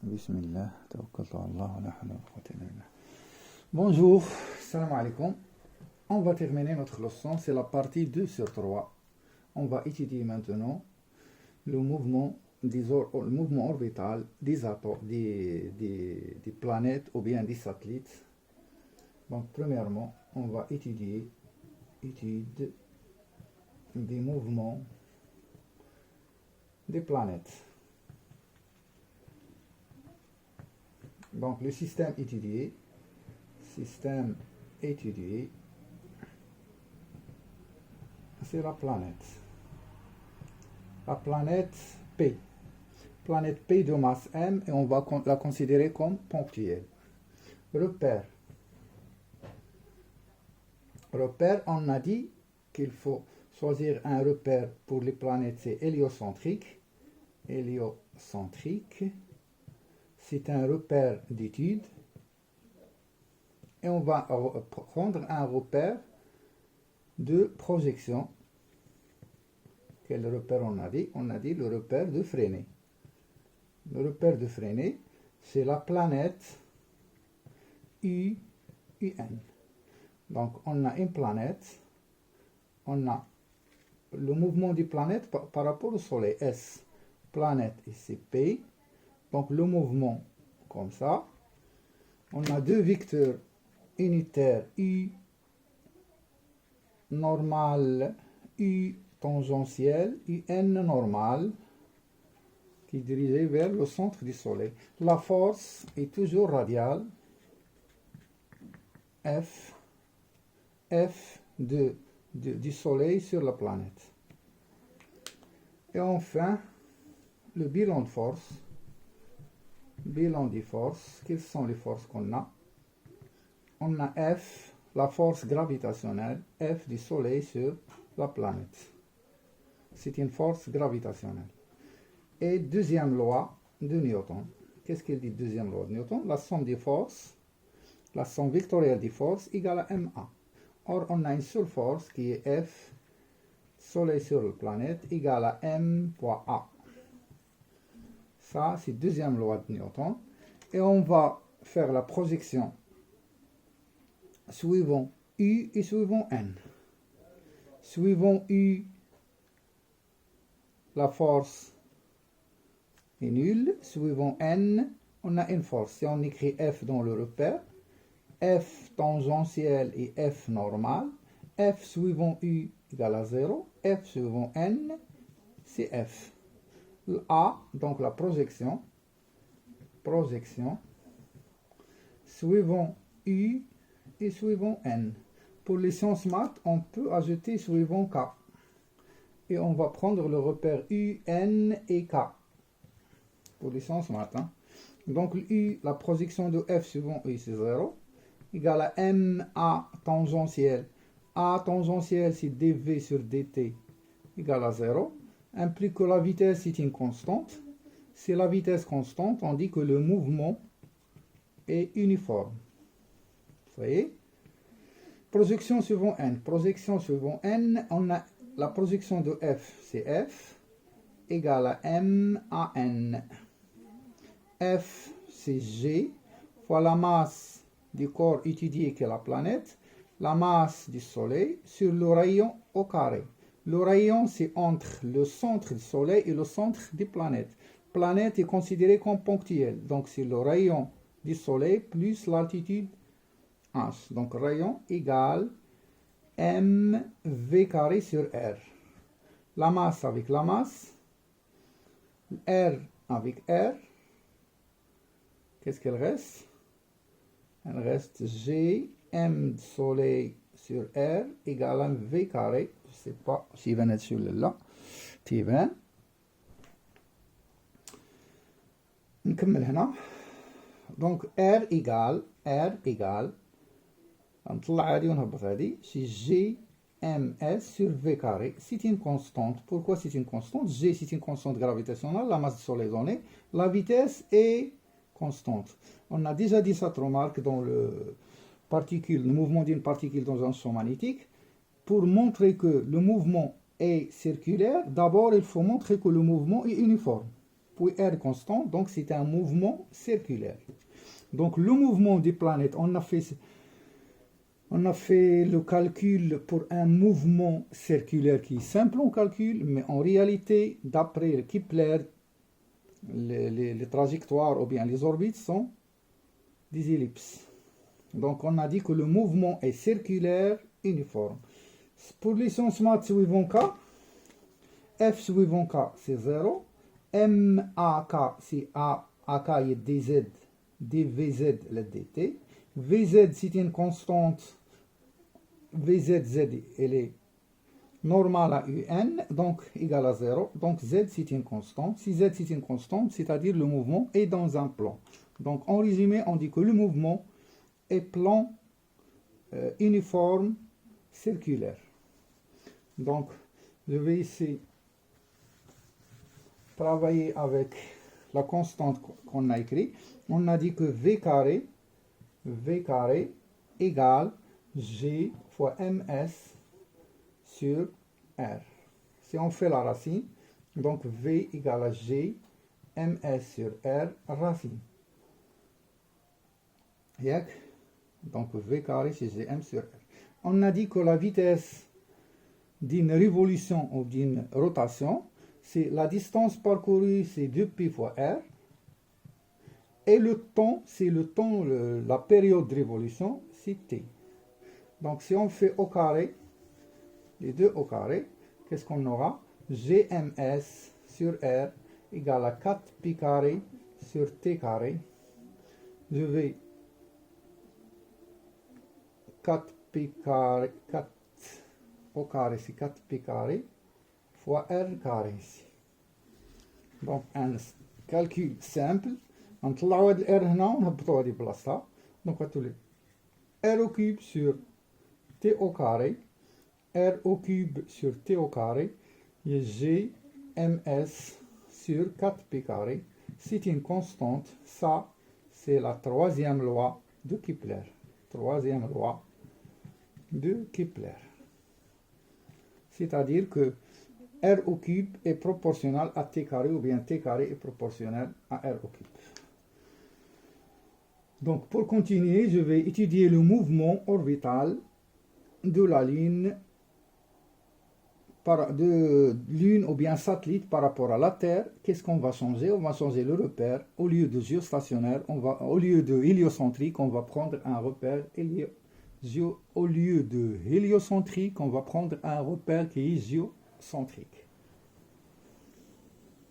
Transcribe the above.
Bismillah, tawakkaltu ala Allah, wa la hawla wa la quwwata illa billah. Bonjour, salam alaikum. On va terminer notre leçon, c'est la partie 2 sur 3. On va étudier maintenant le mouvement, le mouvement orbital des atomes, des planètes ou bien des satellites. Donc, premièrement, on va étudier des mouvements des planètes. Donc, le système étudié, c'est la planète. La planète P. Planète P de masse M et on va la considérer comme ponctuelle. Repère. Repère, on a dit qu'il faut choisir un repère pour les planètes, c'est héliocentrique. Héliocentrique. C'est un repère d'étude. Et on va prendre un repère de projection. Quel repère on a dit? On a dit le repère de Fresnel. Le repère de Fresnel, c'est la planète UN. Donc, on a une planète. On a le mouvement des planètes par rapport au Soleil. S. Planète ici P. Donc, le mouvement comme ça. On a deux vecteurs unitaires U normal, U tangentiel, UN normal, qui est dirigé vers le centre du Soleil. La force est toujours radiale. F du Soleil sur la planète. Et enfin, le bilan de force. Bilan des forces. Quelles sont les forces qu'on a? On a F, la force gravitationnelle, F du Soleil sur la planète. C'est une force gravitationnelle. Et deuxième loi de Newton. Qu'est-ce qu'il dit, deuxième loi de Newton? La somme des forces, la somme vectorielle des forces égale à MA. Or, on a une seule force qui est F, Soleil sur la planète, égale à M fois A. Ça, c'est deuxième loi de Newton. Et on va faire la projection suivant U et suivant N. Suivant U, la force est nulle. Suivant N, on a une force. Si on écrit F dans le repère, F tangentiel et F normal, F suivant U égale à 0, F suivant N, c'est F. A, donc la projection, suivant U et suivant N. Pour les sciences maths, on peut ajouter suivant K. Et on va prendre le repère U, N et K. Pour les sciences maths. Donc U, la projection de F suivant U, c'est 0. Égale à M, A tangentiel. A tangentiel, c'est dV sur dt égale à 0. Implique que la vitesse est une constante. Si la vitesse constante, on dit que le mouvement est uniforme. Vous voyez? Projection suivant N. Projection suivant N, on a la projection de F, c'est F, égale à M à N. F, c'est G, fois la masse du corps étudié qui est la planète, la masse du Soleil sur le rayon au carré. Le rayon, c'est entre le centre du Soleil et le centre des planètes. Planète est considérée comme ponctuelle. Donc, c'est le rayon du Soleil plus l'altitude h. Donc, rayon égale mv carré sur r. La masse avec la masse. R avec r. Qu'est-ce qu'elle reste? Elle reste G, m Soleil sur r égale à v carré. Je ne sais pas si va sur le là. تيبان نكمل هنا. Donc R égale نطلع هذه ونهبط هذه c'est G ms sur v carré. C'est une constante. Pourquoi c'est une constante? G, c'est une constante gravitationnelle, la masse du Soleil donnée. La vitesse est constante. On a déjà dit cette remarque dans le mouvement d'une particule dans un champ magnétique. Pour montrer que le mouvement est circulaire, d'abord il faut montrer que le mouvement est uniforme. puis R constant, donc c'est un mouvement circulaire. Donc le mouvement des planètes, on a fait le calcul pour un mouvement circulaire qui est simple en calcul, mais en réalité, d'après Kepler, les trajectoires ou bien les orbites sont des ellipses. Donc on a dit que le mouvement est circulaire uniforme. Pour les sciences maths suivant K, F suivant K c'est 0, MAK c'est AK est DZ, DVZ le DT, VZ c'est une constante, VZZ elle est normale à UN, donc égale à 0, donc Z c'est une constante. Si Z c'est une constante, c'est-à-dire le mouvement est dans un plan. Donc en résumé, on dit que le mouvement est plan uniforme circulaire. Donc je vais ici travailler avec la constante qu'on a écrite. On a dit que V carré égale G fois MS sur R. Si on fait la racine, donc V égale à G MS sur R racine. Donc V carré c'est Gm sur R. On a dit que la vitesse d'une révolution ou d'une rotation, c'est la distance parcourue, c'est 2π fois R. Et le temps, c'est le temps, la période de révolution, c'est T. Donc si on fait au carré, les deux au carré, qu'est-ce qu'on aura? Gms sur R égale à 4π carré sur T carré. Je vais 4π carré, 4 au carré, c'est 4π carré fois R carré ici. Donc un calcul simple. نطلعوا هاد الار هنا ونهبطوا هادي بلاصتها. دونك غتولي R au cube sur T au carré, R au cube sur T au carré, et G ms sur 4π carré. C'est une constante. Ça, c'est la troisième loi de Kepler. Troisième loi de Kepler. C'est-à-dire que R au cube est proportionnel à T carré, ou bien T carré est proportionnel à R au cube. Donc, pour continuer, je vais étudier le mouvement orbital de la Lune, de Lune ou bien satellite par rapport à la Terre. Qu'est-ce qu'on va changer? On va changer le repère. Au lieu de géostationnaire, au lieu de héliocentrique, on va prendre un repère au lieu de héliocentrique, on va prendre un repère qui est géocentrique.